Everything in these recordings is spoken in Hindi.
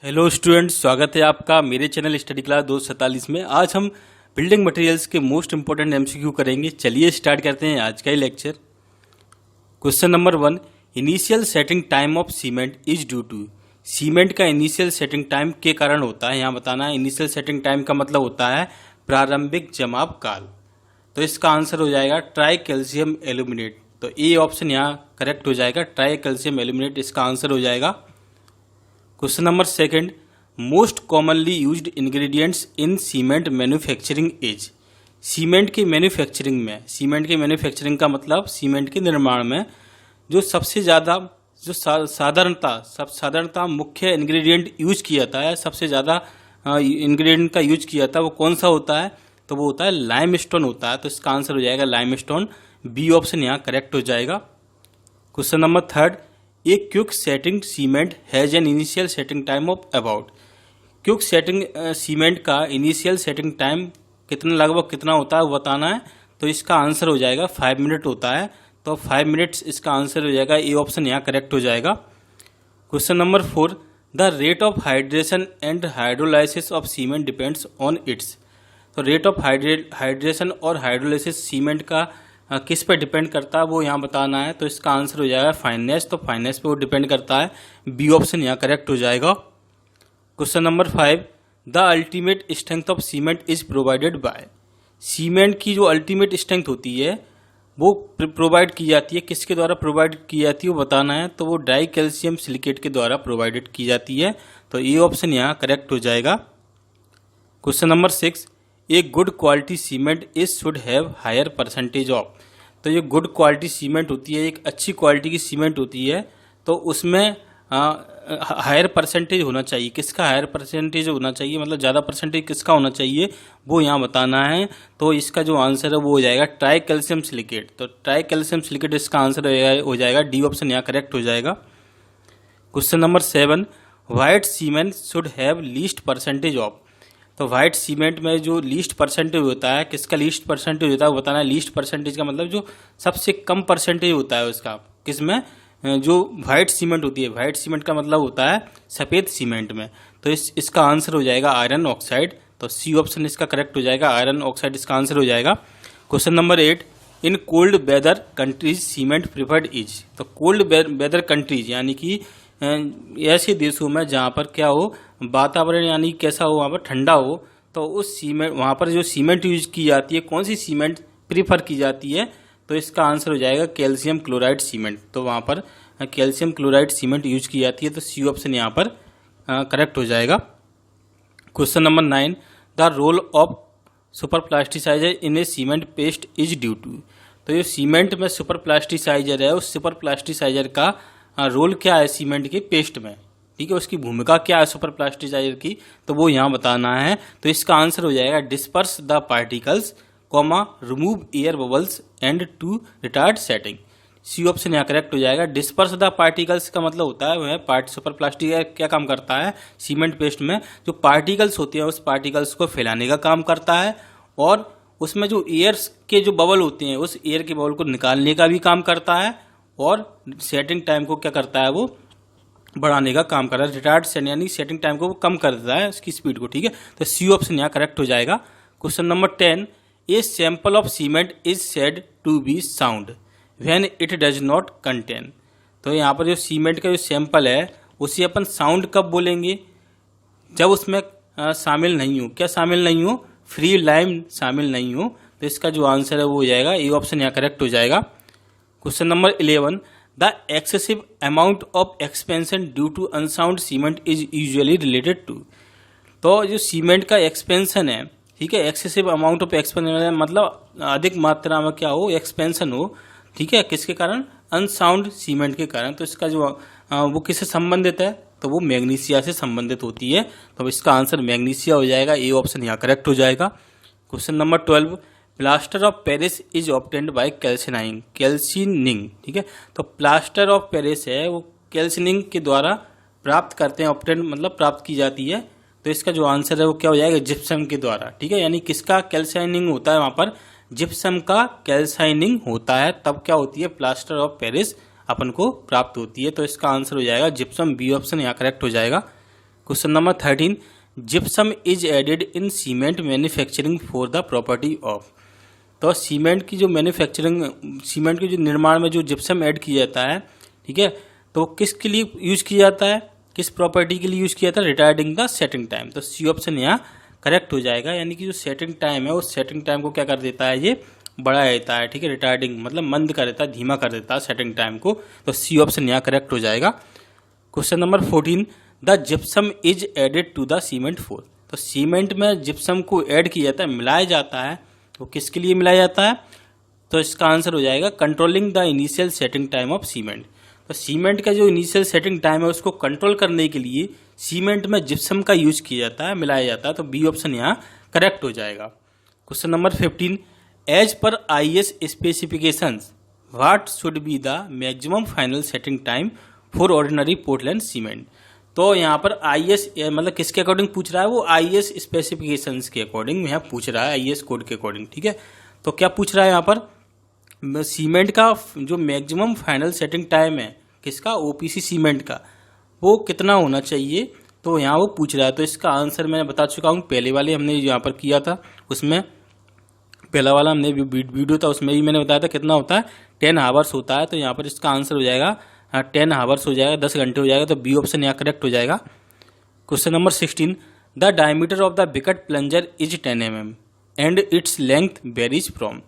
हेलो स्टूडेंट्स, स्वागत है आपका मेरे चैनल स्टडी क्लास 247 में। आज हम बिल्डिंग मटेरियल्स के मोस्ट इंपोर्टेंट एमसीक्यू करेंगे। चलिए स्टार्ट करते हैं आज का ही lecture. Question number 1, initial setting time of cement is due to. Cement का इनिशियल सेटिंग टाइम के कारण होता है, यहाँ बताना है। इनिशियल सेटिंग टाइम का मतलब होता है प्रारंभिक जमाव काल। तो इसका आंसर हो जाएगा ट्राई कैल्शियम एल्यूमिनेट। तो ए ऑप्शन यहाँ करेक्ट हो जाएगा, ट्राई कैल्शियम एल्यूमिनेट इसका आंसर हो जाएगा। Question number 2, most commonly used ingredients in cement manufacturing is. Cement की मैन्युफैक्चरिंग का मतलब सीमेंट के निर्माण में जो सबसे ज़्यादा जो साधारणता मुख्य इंग्रेडिएंट यूज किया जाता है, सबसे ज़्यादा इंग्रेडिएंट का यूज किया जाता है वो कौन सा होता है? तो वो होता है लाइमस्टोन होता है। तो इसका आंसर हो जाएगा लाइमस्टोन, बी ऑप्शन यहाँ करेक्ट हो जाएगा। Question number 3, a quick setting cement has an initial setting time of about. Quick setting cement का इनिशियल सेटिंग टाइम लगभग कितना होता है वो बताना है। तो इसका आंसर हो जाएगा 5 मिनट होता है। तो 5 मिनट्स इसका आंसर हो जाएगा, ए ऑप्शन यहाँ करेक्ट हो जाएगा। Question number 4, the rate of hydration and hydrolysis of cement depends on it's. तो रेट ऑफ हाइड्रेशन और हाइड्रोलाइसिस सीमेंट का किस पे डिपेंड करता है वो यहाँ बताना है। तो इसका आंसर हो जाएगा फाइनेस। तो फाइनेस पे वो डिपेंड करता है, बी ऑप्शन यहाँ करेक्ट हो जाएगा। Question number 5, the ultimate strength of cement is provided by. Cement की जो अल्टीमेट स्ट्रेंथ होती है वो प्रोवाइड की जाती है, किसके द्वारा प्रोवाइड की जाती है वो बताना है। तो वो डाई कैल्शियम सिलिकेट के द्वारा प्रोवाइडेड की जाती है। तो ये ऑप्शन यहाँ करेक्ट हो जाएगा। Question number 6, a good quality cement is should have higher percentage of. तो ये गुड क्वालिटी सीमेंट होती है, एक अच्छी क्वालिटी की सीमेंट होती है, तो उसमें हायर परसेंटेज होना चाहिए। किसका हायर परसेंटेज होना चाहिए, मतलब ज़्यादा परसेंटेज किसका होना चाहिए वो यहाँ बताना है। तो इसका जो आंसर है वो हो जाएगा ट्राई कैल्शियम सिलिकेट। तो ट्राई कैल्शियम सिलिकेट इसका आंसर हो जाएगा, डी ऑप्शन यहाँ करेक्ट हो जाएगा। Question number 7, white cement should have least percentage of. तो व्हाइट सीमेंट में जो लीस्ट परसेंटेज होता है, किसका लीस्ट परसेंटेज होता है वो बताना है। लीस्ट परसेंटेज का मतलब जो सबसे कम परसेंटेज होता है उसका, किसमें? जो व्हाइट सीमेंट होती है। व्हाइट सीमेंट का मतलब होता है सफ़ेद सीमेंट में। तो इसका आंसर हो जाएगा आयरन ऑक्साइड। तो सी ऑप्शन इसका करेक्ट हो जाएगा, आयरन ऑक्साइड इसका आंसर हो जाएगा। Question number 8, in cold weather countries cement preferred is. तो कोल्ड वेदर कंट्रीज यानी कि ऐसे देशों में जहाँ पर क्या हो, वातावरण यानी कैसा हो, वहाँ पर ठंडा हो, तो उस सीमेंट वहाँ पर जो सीमेंट यूज की जाती है, कौन सी सीमेंट प्रीफर की जाती है? तो इसका आंसर हो जाएगा कैल्शियम क्लोराइड सीमेंट। तो वहाँ पर कैल्शियम क्लोराइड सीमेंट यूज की जाती है। तो सी ऑप्शन यहाँ पर करेक्ट हो जाएगा। Question number 9, the role of super plasticizer in a cement paste is due to. तो ये सीमेंट में सुपर प्लास्टिसाइजर है, उस सुपर प्लास्टिसाइजर का रोल क्या है सीमेंट के पेस्ट में, ठीक है, उसकी भूमिका क्या है सुपर प्लास्टिसाइजर की, तो वो यहाँ बताना है। तो इसका आंसर हो जाएगा disperse the particles, remove air bubbles and to retard setting. C option यहाँ करेक्ट हो जाएगा। डिस्पर्स द पार्टिकल्स का मतलब होता है वह सुपर प्लास्टिक क्या काम करता है सीमेंट पेस्ट में, जो पार्टिकल्स होती है उस पार्टिकल्स को फैलाने का काम करता है, और उसमें जो एयर के जो बबल होते हैं उस एयर के बबल को निकालने का भी काम करता है, और सेटिंग टाइम को क्या करता है वो बढ़ाने का काम कर रहा है। रिटार्ड सेट यानी सेटिंग टाइम को वो कम कर देता है उसकी स्पीड को, ठीक है। तो सी ऑप्शन यहाँ करेक्ट हो जाएगा। Question number 10, a sample of cement is said to be sound when it does not contain. तो यहाँ पर जो सीमेंट का जो सैंपल है उसे अपन साउंड कब बोलेंगे? जब उसमें शामिल नहीं हो, क्या शामिल नहीं हो? फ्री लाइम शामिल नहीं हो। तो इसका जो आंसर है वो हो जाएगा, ए ऑप्शन यहाँ करेक्ट हो जाएगा। Question number 11, the excessive amount of expansion due to unsound cement is usually related to. तो जो सीमेंट का एक्सपेंशन है, ठीक है, एक्सेसिव अमाउंट ऑफ एक्सपेंशन मतलब अधिक मात्रा में क्या हो, एक्सपेंशन हो, ठीक है, किसके कारण? अनसाउंड सीमेंट के कारण। तो इसका जो वो किससे संबंधित है? तो वो मैग्नीशिया से संबंधित होती है। तो इसका आंसर मैग्नीशिया हो जाएगा, ए ऑप्शन यहाँ करेक्ट हो जाएगा। Question number 12, plaster of Paris is obtained by calcining, ठीक है। तो प्लास्टर ऑफ पेरिस है वो कैल्सिनिंग के द्वारा प्राप्त करते हैं, ऑब्टेन्ड मतलब प्राप्त की जाती है। तो इसका जो आंसर है वो क्या हो जाएगा? जिप्सम के द्वारा, ठीक है। यानी किसका कैल्साइनिंग होता है? वहाँ पर जिप्सम का कैल्साइनिंग होता है, तब क्या होती है? प्लास्टर ऑफ पेरिस अपन को प्राप्त होती है। तो इसका आंसर हो जाएगा जिप्सम, बी ऑप्शन यहाँ करेक्ट हो जाएगा। Question number 13, gypsum is added in cement manufacturing for the property of. तो सीमेंट की जो निर्माण में जो जिप्सम ऐड किया जाता है, ठीक है, तो किसके लिए यूज किया जाता है, किस प्रॉपर्टी के लिए यूज किया जाता है, रिटार्डिंग द सेटिंग टाइम। तो सी ऑप्शन यहाँ करेक्ट हो जाएगा, यानी कि जो सेटिंग टाइम है उस सेटिंग टाइम को क्या कर देता है, ये बढ़ा देता है, ठीक है, रिटार्डिंग मतलब मंद कर देता है, धीमा कर देता है सेटिंग टाइम को। तो सी ऑप्शन यहाँ करेक्ट हो जाएगा। Question number 14, the gypsum is added to the cement for. तो सीमेंट में जिप्सम को ऐड किया जाता है, मिलाया जाता है, तो किसके लिए मिलाया जाता है, तो इसका आंसर हो जाएगा controlling the initial setting time of cement. तो सीमेंट का जो इनिशियल सेटिंग टाइम है उसको कंट्रोल करने के लिए सीमेंट में जिप्सम का यूज किया जाता है, मिलाया जाता है। तो बी ऑप्शन यहाँ करेक्ट हो जाएगा। Question number 15, as per IS specifications what should be the maximum final setting time for ordinary Portland cement. तो यहाँ पर IS मतलब किसके अकॉर्डिंग पूछ रहा है, वो IS स्पेसिफिकेशंस के अकॉर्डिंग यहाँ पूछ रहा है, IS कोड के अकॉर्डिंग, ठीक है। तो क्या पूछ रहा है यहाँ पर, सीमेंट का जो मैक्सिमम फाइनल सेटिंग टाइम है किसका, OPC सीमेंट का, वो कितना होना चाहिए, तो यहाँ वो पूछ रहा है। तो इसका आंसर मैं बता चुका हूँ, पहले वाले हमने यहाँ पर किया था, उसमें पहला वाला हमने वीडियो था उसमें ही मैंने बताया था कितना होता है, 10 आवर्स होता है। तो यहाँ पर इसका आंसर हो जाएगा 10 आवर्स हो जाएगा, 10 घंटे हो जाएगा। तो बी ऑप्शन यहाँ करेक्ट हो जाएगा। Question number 16, the diameter of the Vicat plunger is 10 mm and its length varies from.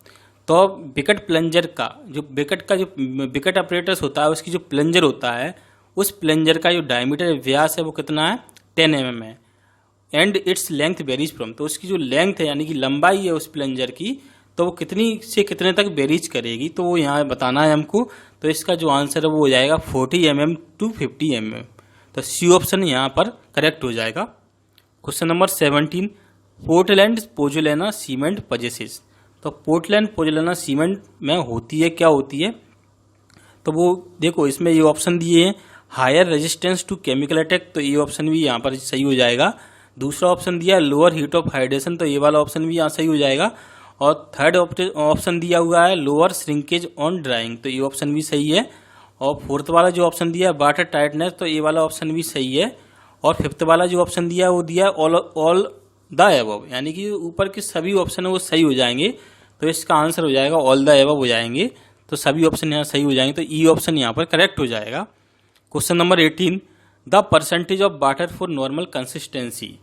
तो बिकट प्लंजर का जो बिकट ऑपरेटर्स होता है, उसकी जो प्लंजर होता है, उस प्लंजर का जो डायमीटर व्यास है वो कितना है, 10 mm है। And its length varies from, तो उसकी जो लेंथ है यानी कि लंबाई है उस प्लंजर की, तो वो कितनी से कितने तक वेरीज करेगी, तो वो यहाँ बताना है हमको। तो इसका जो आंसर है वो हो जाएगा 40 mm to 50 mm। तो सी ऑप्शन यहाँ पर करेक्ट हो जाएगा। Question number 17, Portland pozzolana cement possesses. तो पोर्टलैंड पोजुलेना सीमेंट में होती है, क्या होती है, तो वो देखो इसमें ये ऑप्शन दिए हैं, higher resistance to chemical attack, तो ये ऑप्शन भी यहाँ पर सही हो जाएगा। दूसरा ऑप्शन दिया लोअर हीट ऑफ हाइड्रेशन, तो ये वाला ऑप्शन भी यहाँ सही हो जाएगा। और थर्ड ऑप्शन दिया हुआ है लोअर श्रिंकेज ऑन ड्राइंग, तो ये ऑप्शन भी सही है। और फोर्थ वाला जो ऑप्शन दिया है वाटर टाइटनेस, तो ये वाला ऑप्शन भी सही है। और फिफ्थ वाला जो ऑप्शन दिया है वो दिया है ऑल द एबव, यानी कि ऊपर के सभी ऑप्शन है वो सही हो जाएंगे। तो इसका आंसर हो जाएगा ऑल द एबव हो जाएंगे। तो सभी ऑप्शन यहाँ सही हो जाएंगे, तो ई ऑप्शन यहाँ पर करेक्ट हो जाएगा। Question number 18, the percentage of water for normal consistency.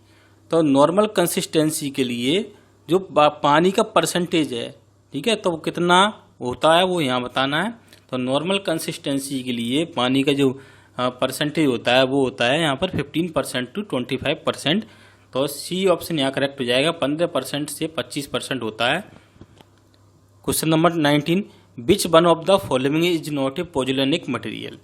तो नॉर्मल कंसिस्टेंसी के लिए जो पानी का परसेंटेज है, ठीक है, तो वो कितना होता है वो यहाँ बताना है। तो नॉर्मल कंसिस्टेंसी के लिए पानी का जो परसेंटेज होता है वो होता है यहाँ पर 15% to 25%। तो सी ऑप्शन यहाँ करेक्ट हो जाएगा, 15% से 25% होता है। Question number 19, which one of the following is not a pozzolanic material.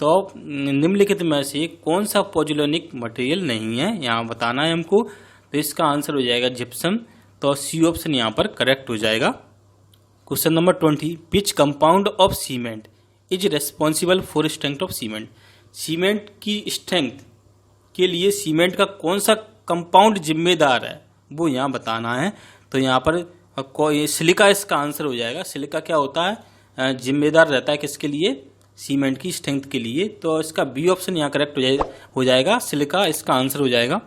तो निम्नलिखित में से कौन सा पोजुलेनिक मटेरियल नहीं है, यहाँ बताना है हमको। तो इसका आंसर हो जाएगा जिप्सम। तो सी ऑप्शन यहाँ पर करेक्ट हो जाएगा। Question number 20, which compound of cement is responsible for strength of cement. Cement की स्ट्रेंथ के लिए सीमेंट का कौन सा कंपाउंड जिम्मेदार है वो यहाँ बताना है। तो यहाँ पर सिलिका इसका आंसर हो जाएगा। सिलिका क्या होता है, जिम्मेदार रहता है किसके लिए, सीमेंट की स्ट्रेंथ के लिए। तो इसका बी ऑप्शन यहाँ करेक्ट हो जाएगा, सिलिका इसका आंसर हो जाएगा।